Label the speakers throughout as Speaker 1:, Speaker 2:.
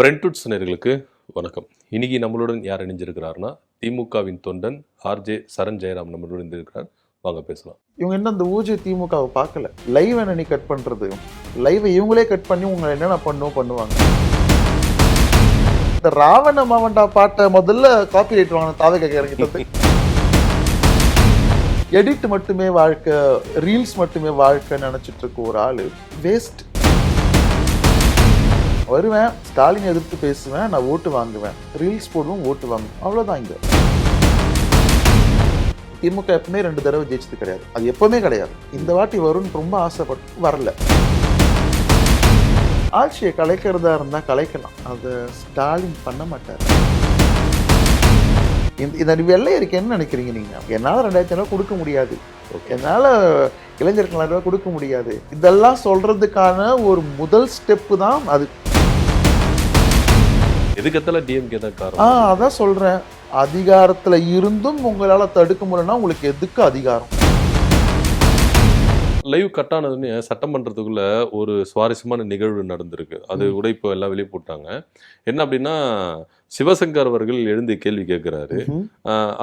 Speaker 1: ஃப்ரெண்ட்வுட்ஸ் நேயர்களுக்கு வணக்கம். இன்னைக்கு நம்மளுடன் யார் இணைஞ்சிருக்கிறாருன்னா, திமுகவின் தொண்டன் ஆர்ஜே சரண் ஜெயராம் நம்மளுடன் இணைந்திருக்கிறார். வாங்க பேசலாம்.
Speaker 2: இவங்க என்ன இந்த ஊஜி திமுகவை பார்க்கல. லைவ் என்ன நீ கட் பண்றது, லைவை இவங்களே கட் பண்ணி உங்களை என்னென்ன பண்ணுவாங்க. இந்த ராவண மாவண்டா பாட்டை முதல்ல காப்பி ரைட் வாங்கின தாவக இறங்கிட்டது. எடிட் மட்டுமே வாழ்க்கை, ரீல்ஸ் மட்டுமே வாழ்க்கை நினைச்சிட்டு இருக்க ஒரு ஆளு வேஸ்ட். வருவேன், ஸ்டாலின் எதிர்த்து பேசுவேன், நான் ஓட்டு வாங்குவேன், ரீல்ஸ் போடுவேன், ஓட்டு வாங்குவேன், அவ்வளோதான். இங்க திமுக எப்பவுமே 2 தடவை ஜெயிச்சது கிடையாது, அது எப்பவுமே கிடையாது. இந்த வாட்டி வரும்னு ரொம்ப ஆசைப்பட்டு வரல. ஆட்சியை கலைக்கிறதா இருந்தா கலைக்கலாம், அதை ஸ்டாலின் பண்ண மாட்டார். இந்த வெள்ளை இருக்கு என்ன நினைக்கிறீங்க நீங்க? என்னால் 2000 ரூபாய் கொடுக்க முடியாது, என்னால் இளைஞர்கள் ரூபாய் கொடுக்க முடியாது, இதெல்லாம் சொல்றதுக்கான ஒரு முதல் ஸ்டெப்பு தான் அது.
Speaker 1: எதுக்கத்தால டிஎம்கே தான் காரணம்.
Speaker 2: அதான் சொல்றேன், அதிகாரத்துல இருந்தும் உங்களால தடுக்க முடியலன்னா உங்களுக்கு எதுக்கு அதிகாரம்?
Speaker 1: லைவ் கட் ஆனதுன்னு சட்டமன்றத்துக்குள்ள ஒரு சுவாரஸ்யமான நிகழ்வு நடந்திருக்கு. அது கூட இப்போ எல்லாம் வெளியே போட்டாங்க. என்ன அப்படின்னா, சிவசங்கர் அவர்கள் எழுந்து கேள்வி கேட்கிறாரு.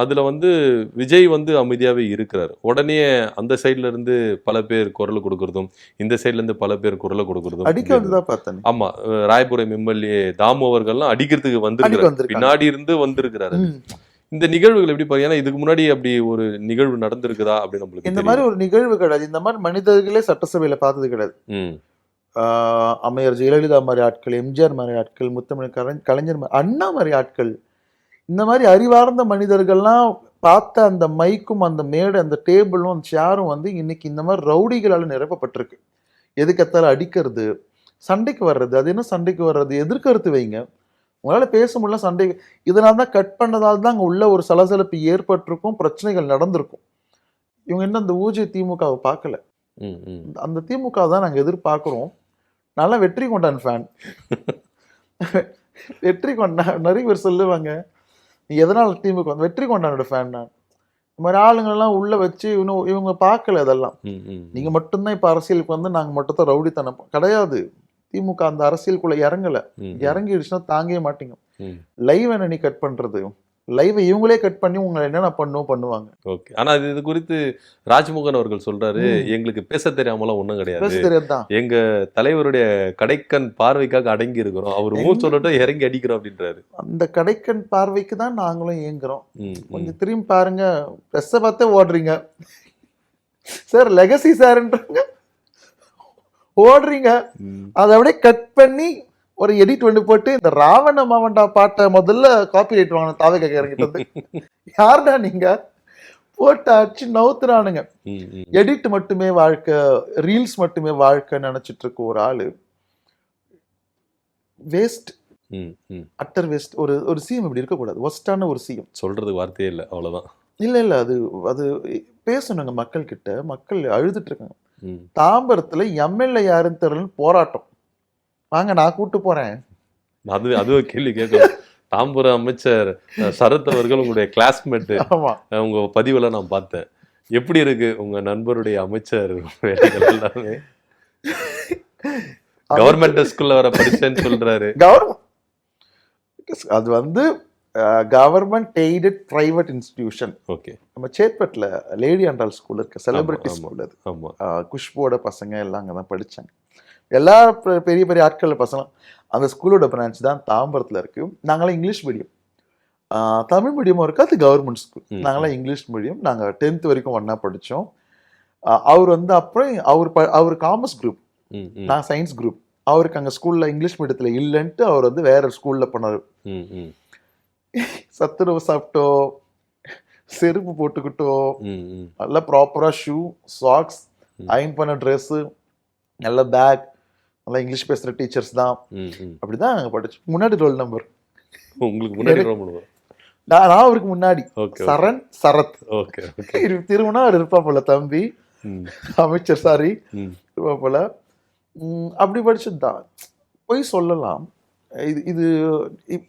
Speaker 1: அதுல விஜய் அமைதியாவே இருக்கிறாரு. உடனே அந்த சைட்ல இருந்து பல பேர் குரல் கொடுக்கறதும், இந்த சைட்ல இருந்து பல பேர் குரலை கொடுக்கறதும்
Speaker 2: அடிக்க வந்துதான் பார்த்தேன்.
Speaker 1: ஆமா, ராயபுரம் எம்எல்ஏ தாமு அவர்கள்லாம் அடிக்கிறதுக்கு வந்திருக்காரு, பின்னாடி இருந்து வந்திருக்கிறாரு. இந்த நிகழ்வுகள் எப்படி பாருங்க? ஏன்னா இதுக்கு முன்னாடி அப்படி ஒரு நிகழ்வு நடந்திருக்குதா அப்படின்னு நம்மளுக்கு
Speaker 2: இந்த மாதிரி ஒரு நிகழ்வு கிடையாது. இந்த மாதிரி மனிதர்களே சட்டசபையில பார்த்தது கிடையாது. அம்மையார் ஜெயலலிதா மாதிரி ஆட்கள், எம்ஜிஆர் மாதிரி ஆட்கள், முத்தமிழ் கலைஞர், அண்ணா மாதிரி ஆட்கள், இந்த மாதிரி அறிவார்ந்த மனிதர்கள்லாம் பார்த்த அந்த மைக்கும் அந்த மேடை அந்த டேபிளும் அந்த சேரும் இன்னைக்கு இந்த மாதிரி ரவுடிகளால் நிரப்பப்பட்டிருக்கு. எதுக்கத்தால அடிக்கிறது, சண்டைக்கு வர்றது. அது என்ன சண்டைக்கு வர்றது? எதிர்கருத்து வைங்க, உங்களால் பேச முடியல, சண்டை. இதனால தான் கட் பண்ணதால் தான் அங்கே உள்ள ஒரு சலசலப்பு ஏற்பட்டிருக்கும், பிரச்சனைகள் நடந்திருக்கும். இவங்க என்ன இந்த ஊஜி திமுகவை பார்க்கல. அந்த திமுக தான் நாங்கள் எதிர்பார்க்குறோம். நல்லா வெற்றி கொண்டான் ஃபேன். வெற்றி கொண்டான் நிறைய பேர் சொல்லுவாங்க, நீ எதனால் திமுக வெற்றி கொண்டானோட ஃபேன். நான் இந்த மாதிரி ஆளுங்கள்லாம் உள்ள வச்சு இன்னும் இவங்க பார்க்கல. இதெல்லாம் நீங்கள் மட்டும்தான் இப்போ அரசியலுக்கு நாங்கள் மட்டும் தான் ரவுடித்தனம் கிடையாது. திமுக அந்த அரசியலுக்குள்ள இறங்கல. இறங்கிடுச்சுன்னா தாங்கவே மாட்டீங்க. லைவ் என்ன நீ கட் பண்றது, லைவை இவங்களே கட் பண்ணி உங்களை என்னென்ன பண்ணுவாங்க.
Speaker 1: ஓகே. ஆனா இது குறித்து ராஜ்மோகன் அவர்கள் சொல்றாரு, எங்களுக்கு பேச தெரியாமலாம் ஒண்ணும் கிடையாது, எங்க தலைவருடைய கடைக்கண் பார்வைக்காக அடங்கி இருக்கிறோம், அவர் மூச்சு சொல்லட்டும் இறங்கி அடிக்கிறோம் அப்படின்றாரு.
Speaker 2: அந்த கடைக்கண் பார்வைக்கு தான் நாங்களும் இயங்குறோம். கொஞ்சம் திரும்பி பாருங்க, ப்ரெஸ்ஸை பார்த்தே ஓடுறீங்க சார், லெகசி சார்ன்றாங்க, ஓடுறீங்க. அதை அப்படியே கட் பண்ணி ஒரு எடிட் போட்டு இந்த ராவண மாவண்டா பாட்டை முதல்ல காப்பி ரைட் வாங்கின தாவக இறங்கிட்டது. யாருடா நீங்க? போட்டு அடிச்சு நவுத்துறானுங்க. எடிட் மட்டுமே வாழ்க்கை, ரீல்ஸ் மட்டுமே வாழ்க்கை நினைச்சிட்டு இருக்க ஒரு ஆளு வேஸ்ட், அட்டர் வேஸ்ட். ஒரு சிஎம் இப்படி இருக்கக்கூடாது. ஒஸ்டான ஒரு சிஎம்.
Speaker 1: சொல்றது வார்த்தையே இல்லை, அவ்வளவுதான்.
Speaker 2: இல்ல அது பேசணுங்க மக்கள் கிட்ட. மக்கள் அழுதுட்டு இருக்காங்க. தாம்பரத்துல எம்எல்ஏ யாருன்னு தெரியல, போராட்டம். வாங்க நான் கூட்டு போறேன்.
Speaker 1: அதுவும் கேள்வி கேட்கலாம். தாம்பரம் அமைச்சர் சரத் அவர்கள் உங்களுடைய கிளாஸ்மேட். உங்க பதிவுல நான் பார்த்தேன். எப்படி இருக்கு உங்க நண்பருடைய அமைச்சர் வேலைகள் எல்லாமே? கவர்மெண்ட் ஸ்கூல்ல வர படிச்சேன்னு சொல்றாரு.
Speaker 2: அது government aided private institution.
Speaker 1: Okay.
Speaker 2: நம்ம சேத்பட்ல லேடி ஆண்டாள் ஸ்கூல் இருக்கு, செலிபிரிட்டி ஸ்கூல். அது குஷ்போட பசங்க எல்லாம் அங்கதான் படிச்சாங்க. எல்லா பெரிய பெரிய ஆட்கள் பசங்க. அந்த ஸ்கூலோட பிரான்ச் தான் தாம்பரத்துல இருக்கு. நாங்களாம் இங்கிலீஷ் மீடியம், தமிழ் மீடியமும் இருக்கு, அது கவர்மெண்ட் ஸ்கூல். நாங்களாம் இங்கிலீஷ் மீடியம். நாங்கள் 10th வரைக்கும் ஒன்னா படித்தோம். அவர் அப்புறம் அவர் காமர்ஸ் குரூப், நான் சயின்ஸ் குரூப். அவருக்கு அங்கே ஸ்கூல்ல இங்கிலீஷ் மீடியத்துல இல்லைன்ட்டு அவர் வேற ஸ்கூல்ல பண்ணாரு. சத்துணவு சாப்பிட்டோ, செருப்பு போட்டுக்கிட்டோ, நல்லா ப்ராப்பரா ஷூ, சாக்ஸ், அயன் பண்ண ட்ரெஸ்ஸு, நல்ல பேக், நல்லா இங்கிலீஷ் பேசுற டீச்சர்ஸ் தான். அப்படிதான் நாங்கள் படிச்சோம். முன்னாடி ரோல் நம்பர்.
Speaker 1: உங்களுக்கு முன்னாடி ரோல் நம்பர்?
Speaker 2: நான் அவருக்கு முன்னாடி சரண் சரத். திருமணம் அவர் இருப்பா போல, தம்பி அமைச்சர் சாரி இருப்பா போல. அப்படி படிச்சது தான். போய் சொல்லலாம். இது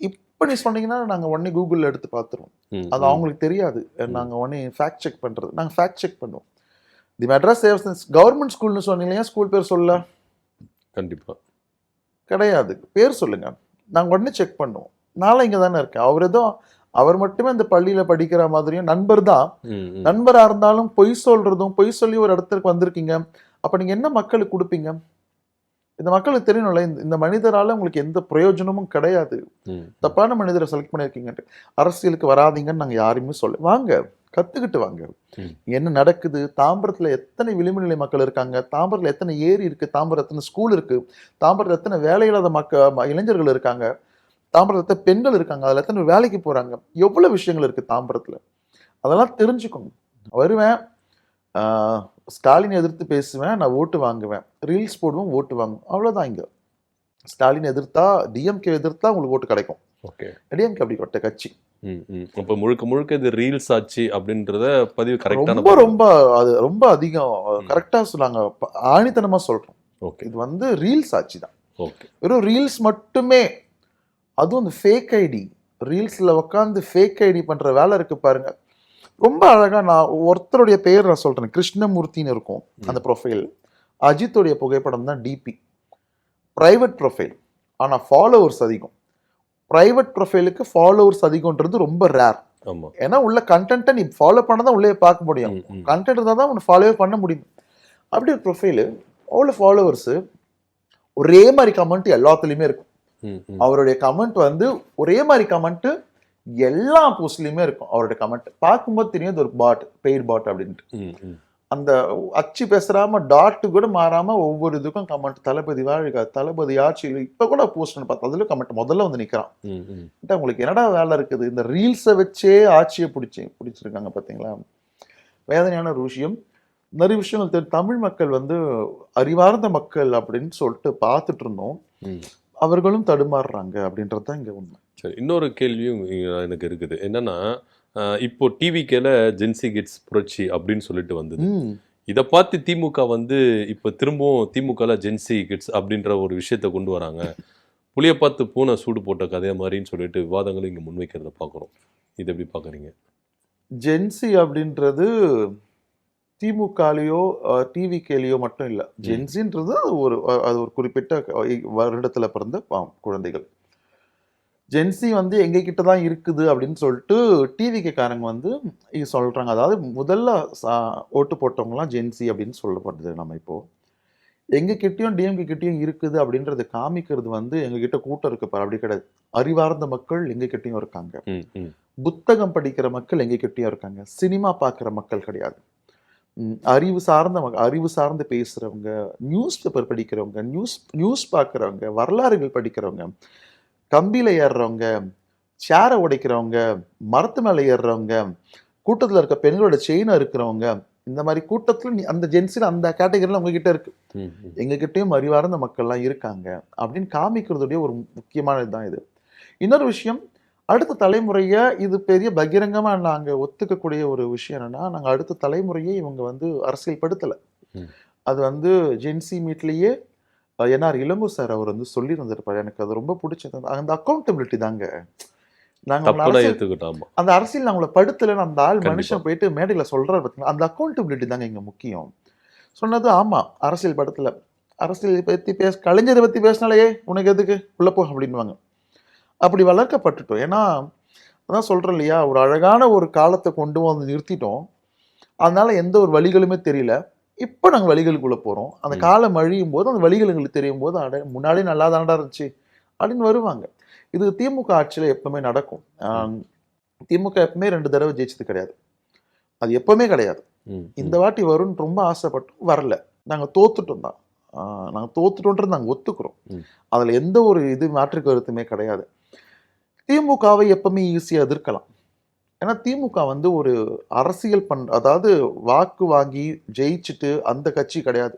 Speaker 2: இப்போ நீ சொன்னீங்கன்னா நாங்கள் உடனே கூகுளில் எடுத்து பார்த்துருவோம். அது அவங்களுக்கு தெரியாது. நாங்கள் உடனே ஃபேக்ட் செக் பண்ணுறது, நாங்கள் ஃபேக்ட் செக் பண்ணுவோம். தி மெட்ராஸ் சேவ்ஸ் கவர்மெண்ட் ஸ்கூல்னு சொன்னீங்க, ஸ்கூல் பேர் சொல்ல
Speaker 1: கண்டிப்பா
Speaker 2: கிடையாது. பேர் சொல்லுங்க. நாங்கள் உடனே செக் பண்ணுவோம். நானும் இங்கே தானே இருக்கேன். அவர் மட்டுமே அந்த பள்ளியில படிக்கிற மாதிரியும் நண்பர் தான். நண்பரா இருந்தாலும் பொய் சொல்றதும், பொய் சொல்லி ஒரு இடத்துக்கு வந்திருக்கீங்க, அப்ப நீங்க என்ன மக்களுக்கு கொடுப்பீங்க? இந்த மக்களுக்கு தெரியணும்ல, இந்த மனிதரால உங்களுக்கு எந்த பிரயோஜனமும் கிடையாது. தப்பான மனிதரை செலக்ட் பண்ணியிருக்கீங்க. அரசியலுக்கு வராதீங்கன்னு நாங்க யாருமே சொல்ல. வாங்க, கத்துக்கிட்டு வாங்க. என்ன நடக்குது, தாம்பரத்துல எத்தனை விளிம்பு நிலை மக்கள் இருக்காங்க, தாம்பரத்துல எத்தனை ஏரி இருக்கு, தாம்பரம் எத்தனை ஸ்கூல் இருக்கு, தாம்பரத்துல எத்தனை வேலையில்லாத இளைஞர்கள் இருக்காங்க, தாம்பரத்துல பெண்கள் இருக்காங்க, அதுல எத்தனை வேலைக்கு போறாங்க, எவ்வளவு விஷயங்கள் இருக்கு தாம்பரத்துல, அதெல்லாம் தெரிஞ்சுக்கணும். வருவேன், ஸ்டாலின் எதிர்த்து பேசுவேன், நான் ஓட்டு வாங்குவேன், ரீல்ஸ் போடுவேன், ஓட்டு வாங்குவேன், அவ்வளவுதான். இங்க ஸ்டாலின் எதிர்த்தா, டிஎம்கே எதிர்த்தா உங்களுக்கு ஓட்டு கிடைக்கும். டிஎம்கே அப்படி கொட்ட கட்சி.
Speaker 1: அப்ப முழுக்க முழுக்க இது ரீல்ஸ் ஆச்சு அப்படின்றத பதிவு கரெக்டான
Speaker 2: ரொம்ப ரொம்ப அது ரொம்ப அதிகம் கரெக்டா சொன்னாங்க, ஆணித்தனமா சொல்றோம். இது வந்து ரீல்ஸ் ஆச்சு தான். வெறும் ரீல்ஸ் மட்டுமே, அதுவும் அந்த ஃபேக் ஐடி, ரீல்ஸ்ல உட்காந்து ஃபேக் ஐடி பண்ற வேலை இருக்கு பாருங்க. ரொம்ப அழகா நான் ஒருத்தருடைய பெயர் நான் சொல்றேன், கிருஷ்ணமூர்த்தின்னு இருக்கும் அந்த ப்ரொஃபைல். அஜித்துடைய புகைப்படம் தான் டிபி. பிரைவேட் ப்ரொஃபைல், ஆனா ஃபாலோவர்ஸ் அதிகம். பிரைவேட் ப்ரொஃபைலுக்கு ஃபாலோவர்ஸ் அதிகம்ன்றது ரொம்ப ரேர். ஏன்னா உள்ள கண்டென்ட்டை நீ ஃபாலோ பண்ணதான் உள்ளே பார்க்க முடியும். கண்டென்ட் இருந்தால் தான் உன்னை ஃபாலோவே பண்ண முடியும். அப்படி ஒரு ப்ரொஃபைலு, அவ்வளோ ஃபாலோவர்ஸு, ஒரே மாதிரி கமெண்ட் எல்லாத்துலேயுமே இருக்கும். அவருடைய கமெண்ட் வந்து ஒரே மாதிரி கமெண்ட் எல்லா போஸ்ட்லயுமே இருக்கும். அவருடைய கமெண்ட் பார்க்கும்போது தெரியும் இது ஒரு பாட், பெய்ட் பாட் அப்படின்ட்டு. அந்த அச்சு பேசுறாம டாட்டு கூட மாறாம ஒவ்வொரு இதுக்கும் கமெண்ட், தளபதி வாழ்க, தளபதி ஆட்சியில், இப்ப கூட போஸ்ட் பார்த்தா அதுல கமெண்ட் முதல்ல வந்து நிக்கிறான். உங்களுக்கு என்னடா வேலை இருக்குது, இந்த ரீல்ஸை வச்சே ஆட்சியை பிடிச்சிருக்காங்க பாத்தீங்களா. வேதனையான ஒரு விஷயம். நிறைய விஷயங்கள் தெரியும். தமிழ் மக்கள் வந்து அறிவார்ந்த மக்கள் அப்படின்னு சொல்லிட்டு பார்த்துட்டு இருந்தோம், அவர்களும் தடுமாறுறாங்க அப்படின்றதுதான் இங்க உண்மை.
Speaker 1: சரி, இன்னொரு கேள்வியும் எனக்கு இருக்குது. என்னன்னா, இப்போ டிவிக்கேல ஜென்சி கிட்ஸ் புரட்சி அப்படின்னு சொல்லிட்டு வந்தது. இதை பார்த்து திமுக வந்து இப்போ திரும்பவும் திமுகல ஜென்சி கிட்ஸ் அப்படின்ற ஒரு விஷயத்த கொண்டு வராங்க. புளிய பார்த்து பூனை சூடு போட்ட கதையா மாதிரின்னு சொல்லிட்டு விவாதங்களும் இங்கே முன்வைக்கிறத பார்க்குறோம். இது எப்படி பார்க்குறீங்க?
Speaker 2: ஜென்சி அப்படின்றது திமுகலையோ டிவிகேலையோ மட்டும் இல்லை. ஜென்சின்றது அது ஒரு குறிப்பிட்ட வருடத்தில் பிறந்த குழந்தைகள். ஜென்சி வந்து எங்ககிட்ட தான் இருக்குது அப்படின்னு சொல்லிட்டு டிவிகே காரங்க வந்து சொல்கிறாங்க. அதாவது முதல்ல ஓட்டு போட்டவங்களாம் ஜென்சி அப்படின்னு சொல்லப்படுது. நம்ம இப்போது எங்ககிட்டயும் டிஎம்கே கிட்டேயும் இருக்குது அப்படின்றத காமிக்கிறது வந்து எங்ககிட்ட கூட்டம் இருக்கு பாரு, அப்படி கிடையாது. அறிவார்ந்த மக்கள் எங்ககிட்டயும் இருக்காங்க, புத்தகம் படிக்கிற மக்கள் எங்ககிட்டயும் இருக்காங்க, சினிமா பார்க்குற மக்கள் கிடையாது. அறிவு சார்ந்து பேசுகிறவங்க, நியூஸ் பேப்பர் படிக்கிறவங்க, நியூஸ் பார்க்குறவங்க, வரலாறுகள் படிக்கிறவங்க, கம்பியில் ஏறுறவங்க, சேரை உடைக்கிறவங்க, மரத்து மேலே ஏறுறவங்க, கூட்டத்தில் இருக்க பெண்களோட செயினை இருக்கிறவங்க, இந்த மாதிரி கூட்டத்தில் அந்த ஜென்ஸில் அந்த கேட்டகரியில் உங்ககிட்ட இருக்கு. எங்ககிட்டயும் அறிவார்ந்த மக்கள்லாம் இருக்காங்க அப்படின்னு காமிக்கிறதுடைய ஒரு முக்கியமானது தான் இது. இன்னொரு விஷயம், அடுத்த தலைமுறையை இது பெரிய பகிரங்கமாக நாங்கள் ஒத்துக்கக்கூடிய ஒரு விஷயம் என்னன்னா, நாங்கள் அடுத்த தலைமுறையை இவங்க வந்து அரசியல் படுத்தலை. அது வந்து ஜென்சி மீட்லேயே என்ஆர் இளங்கோ சார் அவர் வந்து சொல்லி இருந்திருப்பாரு. எனக்கு அது ரொம்ப பிடிச்சது. அந்த அக்கௌண்டபிலிட்டி தாங்க. அந்த அரசியல் நாங்களை படுத்தலைன்னு அந்த ஆள் மனுஷன் போயிட்டு மேடையில் சொல்றாரு பார்த்தீங்கன்னா, அந்த அக்கௌண்டபிலிட்டி தாங்க இங்க முக்கியம். சொன்னது ஆமா, அரசியல் படுத்தலை, அரசியல் பற்றி கலைஞரை பற்றி பேசினாலே உனக்கு எதுக்கு உள்ள போ அப்படின்வாங்க. அப்படி வளர்க்கப்பட்டுட்டோம். ஏன்னா அதான் சொல்றேன் இல்லையா, ஒரு அழகான ஒரு காலத்தை கொண்டு வந்து நிறுத்திட்டோம். அதனால எந்த ஒரு வழிகளுமே தெரியல. இப்போ நாங்கள் வழிகளுக்குள்ளே போகிறோம். அந்த காலம் அழியும் போது அந்த வழிகள் எங்களுக்கு தெரியும் போது முன்னாடி நல்லா தானடா இருந்துச்சு அப்படின்னு வருவாங்க. இது திமுக ஆட்சியில் எப்பவுமே நடக்கும். திமுக எப்பவுமே 2 தடவை ஜெயிச்சது கிடையாது, அது எப்பவுமே கிடையாது. இந்த வாட்டி வரும்னு ரொம்ப ஆசைப்பட்டோம், வரல. நாங்கள் தோத்துட்டோம் தான். நாங்கள் தோத்துட்டோன்றது நாங்கள் ஒத்துக்கிறோம். அதில் எந்த ஒரு மாற்று கருத்துமே கிடையாது. திமுகவை எப்பவுமே ஈஸியாக எதிர்க்கலாம். ஏன்னா திமுக வந்து ஒரு அரசியல் அதாவது வாக்கு வாங்கி ஜெயிச்சுட்டு அந்த கட்சி கிடையாது.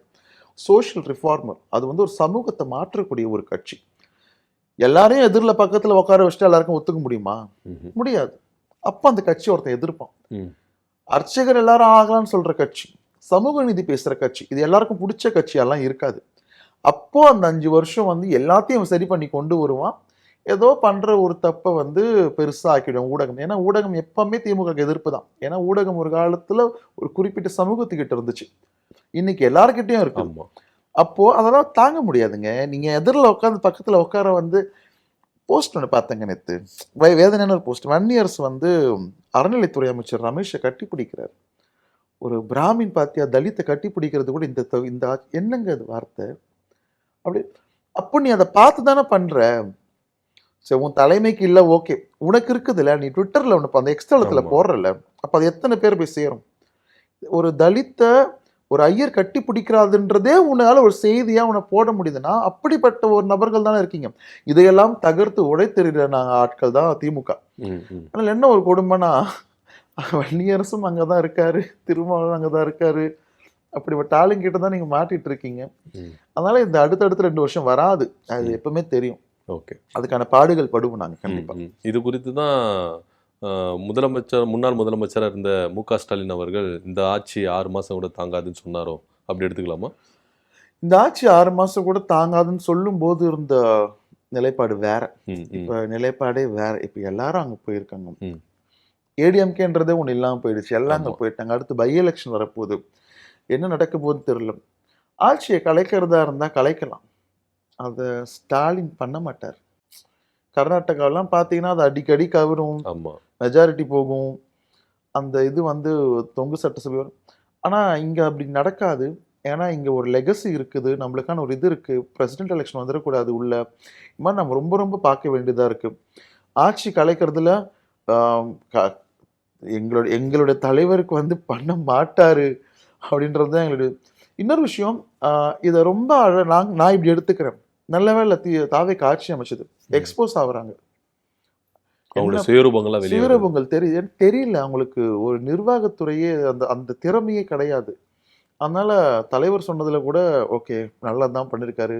Speaker 2: Social reformer. அது வந்து ஒரு சமூகத்தை மாற்றக்கூடிய ஒரு கட்சி. எல்லாரையும் எதிரில் பக்கத்தில் உட்கார வச்சுட்டு எல்லாருக்கும் ஒத்துக்க முடியுமா? முடியாது. அப்போ அந்த கட்சி ஒருத்தன் எதிர்ப்பான். அர்ச்சகர் எல்லாரும் ஆகலாம்னு சொல்ற கட்சி, சமூக நீதி பேசுற கட்சி, இது எல்லாருக்கும் பிடிச்ச கட்சியெல்லாம் இருக்காது. அப்போ அந்த 5 வருஷம் வந்து எல்லாத்தையும் சரி பண்ணி கொண்டு வருவான். ஏதோ பண்ற ஒரு தப்பை வந்து பெருசா ஆக்கிடும் ஊடகம். ஏன்னா ஊடகம் எப்பவுமே திமுக எதிர்ப்பு தான். ஏன்னா ஊடகம் ஒரு காலத்துல ஒரு குறிப்பிட்ட சமூகத்துக்கிட்ட இருந்துச்சு, இன்னைக்கு எல்லாருக்கிட்டையும் இருக்கு. அப்போ அதெல்லாம் தாங்க முடியாதுங்க. நீங்க எதிரில் உட்காந்து பக்கத்துல உட்கார வந்து போஸ்ட் ஒன்று பார்த்தேங்க நேற்று, வேதனையான ஒரு போஸ்ட். வன்னியரசு வந்து அறநிலைத்துறை அமைச்சர் ரமேஷை கட்டி பிடிக்கிறார். ஒரு பிராமின் பாத்தியா தலித்தை கட்டி பிடிக்கிறது கூட இந்த என்னங்க அது வார்த்தை? அப்படி அப்போ நீ அதை பார்த்து தானே பண்ற. சரி, உன் தலைமைக்கு இல்லை, ஓகே, உனக்கு இருக்குதுல்ல, நீ ட்விட்டர்ல ஒன்று அந்த எக்ஸ்தலத்தில்
Speaker 1: ஆமா.
Speaker 2: போடுறல, அப்போ அது எத்தனை பேர் போய் சேரும்? ஒரு தலித்த ஒரு ஐயர் கட்டி பிடிக்கிறாதுன்றதே உன்னால ஒரு செய்தியா உன்னை போட முடியுதுன்னா அப்படிப்பட்ட ஒரு நபர்கள் தானே இருக்கீங்க. இதையெல்லாம் தகர்த்து உடைத்தெறிகிற நாங்கள் ஆட்கள் தான் திமுக.
Speaker 1: ம், ம்.
Speaker 2: ஆனால் என்ன ஒரு கொடுமைனா, வன்னியரசும் அங்கதான் இருக்காரு, திருமாவளவன் அங்கதான் இருக்காரு, அப்படிப்பட்ட ஆளுங்கிட்ட தான் நீங்க மாட்டிட்டு இருக்கீங்க.
Speaker 1: ம்.
Speaker 2: அதனால இந்த அடுத்தடுத்த 2 வருஷம் வராது, அது எப்பவுமே தெரியும்.
Speaker 1: ஓகே.
Speaker 2: அதுக்கான பாடுகள் படுவோம் நாங்க கண்டிப்பா.
Speaker 1: ம், ம். இது குறித்து தான் முன்னாள் முதலமைச்சராக இருந்த மு.க. ஸ்டாலின் அவர்கள் இந்த ஆட்சி 6 மாசம் கூட தாங்காதுன்னு சொன்னாரோ, அப்படி எடுத்துக்கலாமா?
Speaker 2: இந்த ஆட்சி 6 மாசம் கூட தாங்காதுன்னு சொல்லும் போது இருந்த நிலைப்பாடு வேற.
Speaker 1: ம், ம்.
Speaker 2: இப்ப நிலைப்பாடே வேற. இப்ப எல்லாரும் அங்க போயிருக்காங்க.
Speaker 1: ம்.
Speaker 2: ஏடிஎம்கேன்றதே ஒண்ணு இல்லாம போயிடுச்சு, எல்லாம் அங்க
Speaker 1: ஆமா.
Speaker 2: போயிட்டாங்க. அடுத்து பை எலெக்ஷன் வரப்போகுது, என்ன நடக்க போகுதுன்னு தெரியல. ஆட்சியை கலைக்கிறதா இருந்தா கலைக்கலாம், அதை ஸ்டாலின் பண்ண மாட்டார். கர்நாடகாலாம் பார்த்தீங்கன்னா அது அடிக்கடி கவரும்,
Speaker 1: ஆமா.
Speaker 2: மெஜாரிட்டி போகும், அந்த இது வந்து தொங்கு சட்டசபை வரும். ஆனால் இங்கே அப்படி நடக்காது. ஏன்னா இங்கே ஒரு லெகசி இருக்குது, நம்மளுக்கான ஒரு இது இருக்குது. பிரசிடென்ட் எலெக்ஷன் வந்துடக்கூடாது உள்ள. இது மாதிரி நம்ம ரொம்ப ரொம்ப பார்க்க வேண்டியதாக இருக்குது. ஆட்சி கலைக்கிறதுல ஆம், க- எங்களுடைய தலைவருக்கு வந்து பண்ண மாட்டாரு அப்படின்றது தான் எங்களுடைய இன்னொரு விஷயம். இதை ரொம்ப நான் இப்படி எடுத்துக்கிறேன். நல்ல வேளை தாவேக்கு ஆட்சி அமைச்சது, எக்ஸ்போஸ் ஆகுறாங்க.
Speaker 1: அவங்களோட
Speaker 2: என்ன
Speaker 1: சுயரூபங்கள்லாம் வெளியே வருது.
Speaker 2: சுயரூபங்கள் தெரியல அவங்களுக்கு. ஒரு நிர்வாகத்துறையே அந்த அந்த திறமையே கிடையாது. அதனால தலைவர் சொன்னதுல கூட ஓகே, நல்லா தான் பண்ணிருக்காரு,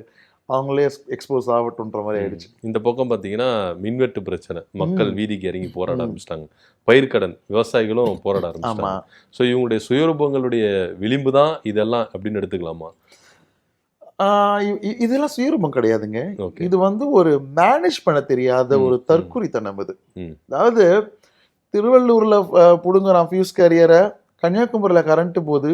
Speaker 2: அவங்களே எக்ஸ்போஸ் ஆகட்டும்ன்ற மாதிரி
Speaker 1: ம்.
Speaker 2: ஆயிடுச்சு.
Speaker 1: இந்த பக்கம் பார்த்தீங்கன்னா மின்வெட்டு பிரச்சனை, மக்கள்
Speaker 2: ம்.
Speaker 1: வீதிக்கு இறங்கி போராட
Speaker 2: ம்.
Speaker 1: ஆரம்பிச்சிட்டாங்க. பயிர்க்கடன் விவசாயிகளும் போராட
Speaker 2: ஆமா.
Speaker 1: ஆரம்பிச்சிட்டாங்க. ஸோ இவங்களுடைய சுயரூபங்களுடைய விளிம்பு தான் இதெல்லாம் அப்படின்னு எடுத்துக்கலாமா?
Speaker 2: இதெல்லாம் சுயரூபம் கிடையாதுங்க.
Speaker 1: ஓகே.
Speaker 2: இது வந்து ஒரு மேனேஜ் பண்ண தெரியாத
Speaker 1: ம்,
Speaker 2: ஒரு
Speaker 1: ம்.
Speaker 2: தற்குறித்தனம் இது.
Speaker 1: ம்.
Speaker 2: அதாவது திருவள்ளூர்ல புடுங்குறான் ஃபியூஸ் கேரியரை, கன்னியாகுமரியில கரண்ட் போகுது.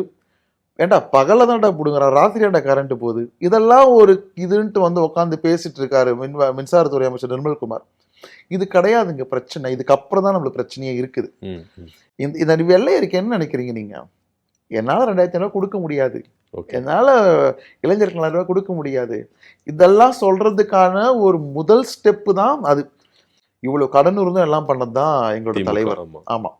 Speaker 2: ஏன்டா பகல தான்டா புடுங்குறான், ராத்திரியாண்டா கரண்ட் போகுது. இதெல்லாம் ஒரு இதுன்ட்டு வந்து உட்காந்து பேசிட்டு இருக்காரு மின்சாரத்துறை அமைச்சர் நிர்மல்குமார். இது கிடையாதுங்க பிரச்சனை. இதுக்கப்புறம் தான் நம்மளுக்கு பிரச்சனையே இருக்குது.
Speaker 1: ம், ம்.
Speaker 2: இந்த வெள்ளை அறிக்கை என்ன நினைக்கிறீங்க நீங்க? என்னால 2500 கொடுக்க முடியாது,
Speaker 1: ஓகே.
Speaker 2: என்னால இளைஞர்கள் 1000 ரூபாய் கொடுக்க முடியாது. இதெல்லாம் சொல்றதுக்கான ஒரு முதல் ஸ்டெப்பு தான் அது. இவ்வளவு கடன் இருந்தும் எல்லாம் பண்ணது தான் எங்களோட
Speaker 1: திமுக,
Speaker 2: தலைவர்.
Speaker 1: ஆமா.
Speaker 2: ஆமா,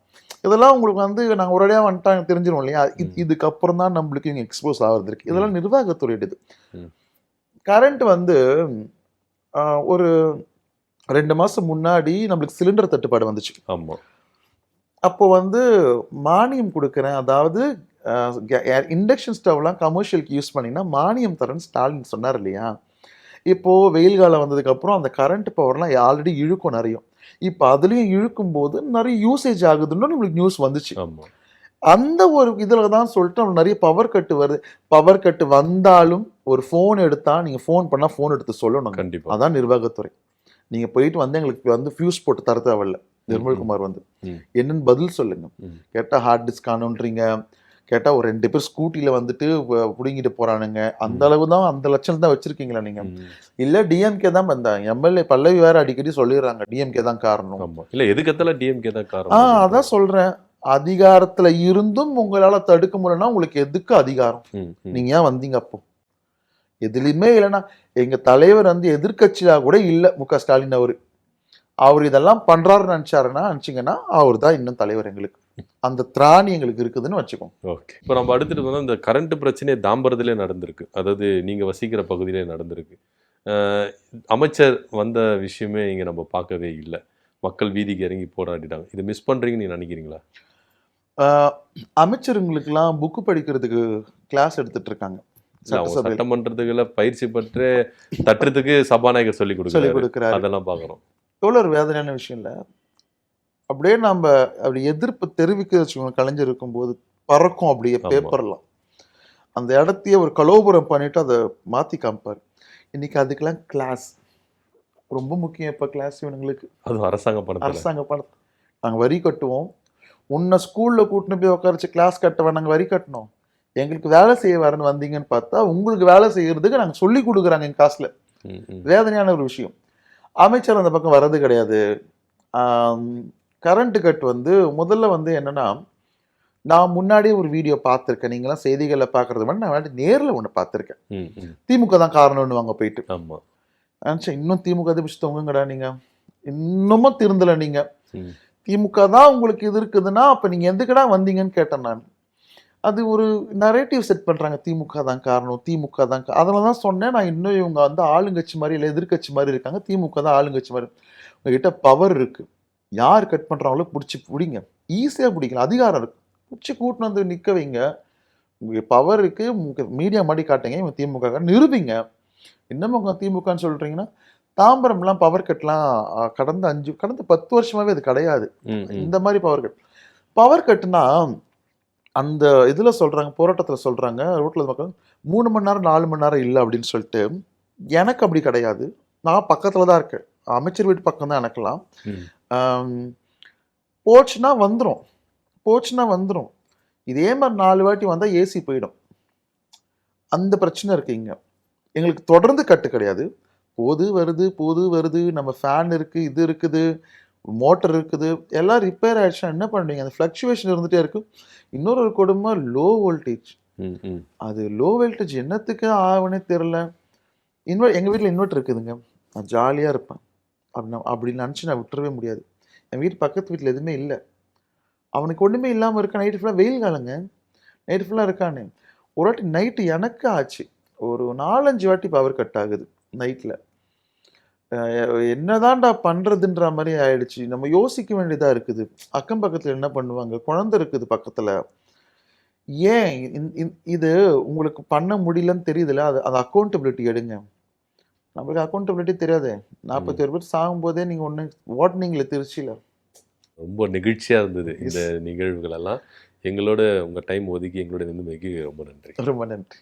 Speaker 2: இதெல்லாம் உங்களுக்கு வந்து நாங்க ஒரேடியா வந்துட்டாங்க தெரிஞ்சிடும் இல்லையா?
Speaker 1: ம்.
Speaker 2: இதுக்கப்புறம் தான் நம்மளுக்கு இங்க எக்ஸ்போஸ் ஆகுறது இருக்கு. இதெல்லாம் நிர்வாகத்துறையிடுது.
Speaker 1: ம்.
Speaker 2: கரண்ட் வந்து ஒரு 2 மாசம் முன்னாடி நம்மளுக்கு சிலிண்டர் தட்டுப்பாடு வந்துச்சு.
Speaker 1: ஆமா.
Speaker 2: அப்போ வந்து மானியம் கொடுக்குறேன், அதாவது இண்டக்ஷன் ஸ்டவ்லாம் கமர்ஷியலுக்கு யூஸ் பண்ணினா மானியம் தரேன்னு ஸ்டாலின் சொன்னார் இல்லையா? இப்போ வெயில் காலம் வந்ததுக்கு அப்புறம் அந்த கரண்ட் பவர்லாம் ஆல்ரெடி இழுக்கும் நிறைய. இப்போ அதுலயும் இழுக்கும் போது நிறைய யூசேஜ் ஆகுதுன்னு நம்மளுக்கு நியூஸ் வந்துச்சு.
Speaker 1: ஆமா.
Speaker 2: அந்த ஒரு இதில் தான் சொல்லிட்டு நம்ம நிறைய பவர் கட்டு வருது. பவர் கட்டு வந்தாலும் ஒரு ஃபோன் எடுத்தா, நீங்க ஃபோன் பண்ணா ஃபோன் எடுத்து சொல்லணும்.
Speaker 1: கண்டிப்பா.
Speaker 2: அதான் நிர்வாகத்துறை. நீங்க போயிட்டு வந்து எங்களுக்கு வந்து ஃபியூஸ் போட்டு தர தேவையில்ல.
Speaker 1: ம், ம்.
Speaker 2: நிர்மல்குமார் வந்து
Speaker 1: ம்.
Speaker 2: என்னன்னு பதில் சொல்லுங்க.
Speaker 1: ம்.
Speaker 2: கேட்டா ஹார்ட் டிஸ்க் காணுன்றீங்க, கேட்டா ஒரு 2 பேர் ஸ்கூட்டில வந்துட்டு புடுங்கிட்டு போறானுங்க. அந்த
Speaker 1: ம்.
Speaker 2: அளவு தான், அந்த லட்சம் தான் வச்சிருக்கீங்களா நீங்க?
Speaker 1: ம்.
Speaker 2: இல்ல டிஎம்கே தான் வந்தாங்க. எம்எல்ஏ பல்லவி வேற அடிக்கடி சொல்லிடுறாங்க டிஎம்கே தான் காரணம்.
Speaker 1: ஆமா. இல்ல எதுக்கெத்தாலும் டிஎம்கே தான் காரணம்.
Speaker 2: அதான் சொல்றேன். அதிகாரத்துல இருந்தும் உங்களால தடுக்க முடியலன்னா உங்களுக்கு எதுக்கு அதிகாரம்?
Speaker 1: ம், ம்.
Speaker 2: நீங்க ஏன் வந்தீங்க அப்போ? எதுலையுமே இல்லைன்னா எங்க தலைவர் வந்து எதிர்கட்சியா கூட இல்ல மு.க. ஸ்டாலின் அவர் இதெல்லாம் பண்றாருன்னு நினைச்சீங்கன்னா அவர் தான் இன்னும் தலைவர். எங்களுக்கு அந்த திராணி எங்களுக்கு இருக்குதுன்னு வச்சுக்கோங்க.
Speaker 1: ஓகே. இப்போ நம்ம அடுத்துட்டு வந்து இந்த கரண்ட் பிரச்சனையே தாம்பரத்திலே நடந்திருக்கு. அதாவது நீங்க வசிக்கிற பகுதியிலே நடந்திருக்கு. அமைச்சர் வந்த விஷயமே இங்க நம்ம பார்க்கவே இல்லை. மக்கள் வீதிக்கு இறங்கி போராடிட்டாங்க. இது மிஸ் பண்றீங்கன்னு நீங்க நினைக்கிறீங்களா?
Speaker 2: அமைச்சருங்களுக்கெல்லாம் புக்கு படிக்கிறதுக்கு கிளாஸ் எடுத்துட்டு இருக்காங்க
Speaker 1: இல்ல அவங்க
Speaker 2: சட்டசபையில்.
Speaker 1: சட்டமன்றத்துக்குள்ள பயிற்சி பெற்று தட்டுறதுக்கு சபாநாயகர் சொல்லி
Speaker 2: சொல்லி
Speaker 1: கொடுக்குறாரு.
Speaker 2: கொடுக்குறாரு.
Speaker 1: அதெல்லாம் பார்க்கணும்.
Speaker 2: எவ்வளோ ஒரு வேதனையான விஷயம் இல்லை? அப்படியே நம்ம அப்படி எதிர்ப்பு தெரிவிக்க வச்சுக்கோங்க. கலைஞர் இருக்கும்போது பறக்கும் அப்படியே
Speaker 1: ஆமா.
Speaker 2: பேப்பர்லாம். அந்த இடத்தையே ஒரு கலோபுரம் பண்ணிட்டு அதை மாற்றி காமிப்பார். இன்னைக்கு அதுக்கெல்லாம் கிளாஸ் ரொம்ப முக்கியம். இப்போ கிளாஸ் இவனுங்களுக்கு
Speaker 1: அதுவும் அரசாங்க பணத்துல.
Speaker 2: அரசாங்க பணம். நாங்கள் வரி கட்டுவோம். உன்னை ஸ்கூலில் கூட்டின்னு போய் உட்காரிச்சு கிளாஸ் கட்டவன் நாங்கள் வரி கட்டணும். எங்களுக்கு வேலை செய்ய வரேன்னு வந்தீங்கன்னு பார்த்தா உங்களுக்கு வேலை செய்யறதுக்கு நாங்கள் சொல்லி கொடுக்குறாங்க எங்கள் காசில்.
Speaker 1: ம், ம்.
Speaker 2: வேதனையான ஒரு விஷயம். அமைச்சர் அந்த பக்கம் வர்றது கிடையாது. கரண்ட் கட் வந்து முதல்ல வந்து என்னன்னா, நான் முன்னாடியே ஒரு வீடியோ பார்த்துருக்கேன். நீங்களாம் செய்திகளில் பார்க்கறது மாதிரி நான் முன்னாடி நேரில் ஒன்று பார்த்துருக்கேன்.
Speaker 1: ம், ம்.
Speaker 2: திமுக தான் காரணம்னு வாங்க போயிட்டு.
Speaker 1: ஆமா.
Speaker 2: நினச்சேன் இன்னும் திமுக எதை பிடிச்சி தொங்குங்கடா நீங்க. இன்னமும் திருந்தலை நீங்க.
Speaker 1: ம்.
Speaker 2: திமுக தான் உங்களுக்கு இது இருக்குதுன்னா அப்போ நீங்கள் எதுக்குடா வந்தீங்கன்னு கேட்டேன் நான். அது ஒரு நரேட்டிவ் செட் பண்ணுறாங்க. திமுக தான் காரணம், திமுக தான் அதனால தான் சொன்னேன் நான். இன்னும் இவங்க வந்து ஆளுங்கட்சி மாதிரி இல்லை, எதிர்கட்சி மாதிரி இருக்காங்க. திமுக தான் ஆளுங்கட்சி மாதிரி. உங்ககிட்ட பவர் இருக்கு. யார் கட் பண்ணுறாங்களோ பிடிச்சி பிடிங்க. ஈஸியாக பிடிக்கலாம். அதிகாரம் இருக்கு. பிடிச்சி கூட்டின்னு வந்து நிற்க வைங்க. உங்களுக்கு பவர் இருக்கு. மீடியா மாதிரி காட்டுங்க. இவங்க திமுக நிரூபிங்க. இன்னமும் உங்க திமுகன்னு சொல்றீங்கன்னா, தாம்பரம்லாம் பவர் கட்லாம் கடந்த 10 வருஷமாவே அது கிடையாது.
Speaker 1: ம், ம்.
Speaker 2: இந்த மாதிரி பவர் கட். பவர் கட்னா அந்த இதுல சொல்றாங்க, போராட்டத்துல சொல்றாங்க, ரோட்ல மக்கள் 3 மணி நேரம் 4 மணி நேரம் இல்லை அப்படின்னு சொல்லிட்டு. எனக்கு அப்படி கிடையாது. நான் பக்கத்துல தான் இருக்கேன். அமைச்சர் வீட்டு பக்கம் தான் எனக்கெல்லாம்.
Speaker 1: ம்.
Speaker 2: ஆம், போச்சுன்னா வந்துரும். போச்சுன்னா வந்துரும். இதே மாதிரி 4 வாட்டி வந்தா ஏசி போயிடும். அந்த பிரச்சனை இருக்கு இங்க. எங்களுக்கு தொடர்ந்து கட்டு கிடையாது. போது வருது, போது வருது. நம்ம ஃபேன் இருக்கு, இது இருக்குது, மோட்டர் இருக்குது. எல்லாம் ரிப்பேர் ஆயிடுச்சுன்னா என்ன பண்ணுவீங்க? அந்த ஃப்ளக்சுவேஷன் இருந்துகிட்டே இருக்கு. இன்னொரு ஒரு கொடுமை லோ வோல்டேஜ்.
Speaker 1: ம், ம்.
Speaker 2: அது லோ வோல்டேஜ் என்னத்துக்கு ஆகுனே தெரில. எங்கள் வீட்டில் இன்வெர்ட்டர் இருக்குதுங்க. நான் ஜாலியாக இருப்பேன். அப்படி நினச்சி நான் விட்டுறவே முடியாது. என் வீட்டு பக்கத்து வீட்டில் எதுவுமே இல்லை. அவனுக்கு ஒன்றுமே இல்லாமல் இருக்க. நைட்டு ஃபுல்லாக வெயில் காலங்க. நைட்டு ஃபுல்லாக இருக்கானே. ஒரு வாட்டி நைட்டு எனக்கு ஆச்சு. ஒரு 4-5 வாட்டி பவர் கட் ஆகுது நைட்டில். என்னதான்டா பண்ணுறதுன்ற மாதிரி ஆயிடுச்சு. நம்ம யோசிக்க வேண்டியதாக இருக்குது. அக்கம் பக்கத்தில் என்ன பண்ணுவாங்க? குழந்தை இருக்குது பக்கத்தில். ஏன் இது உங்களுக்கு பண்ண முடியலன்னு தெரியுதுல்ல, அது அக்கௌண்டபிலிட்டி எடுங்க. நம்மளுக்கு அக்கௌண்டபிலிட்டி தெரியாதே. 41 பேர் சாகும்போதே நீங்கள் ஒன்று ஓட்டுனீங்களே திருச்சியில்.
Speaker 1: ரொம்ப நெகிழ்ச்சியா இருந்தது இந்த நிகழ்வுகள் எல்லாம். எங்களோட உங்க டைம் ஒதுக்கி எங்களோட இருந்தமைக்கு ரொம்ப நன்றி.
Speaker 2: ரொம்ப நன்றி.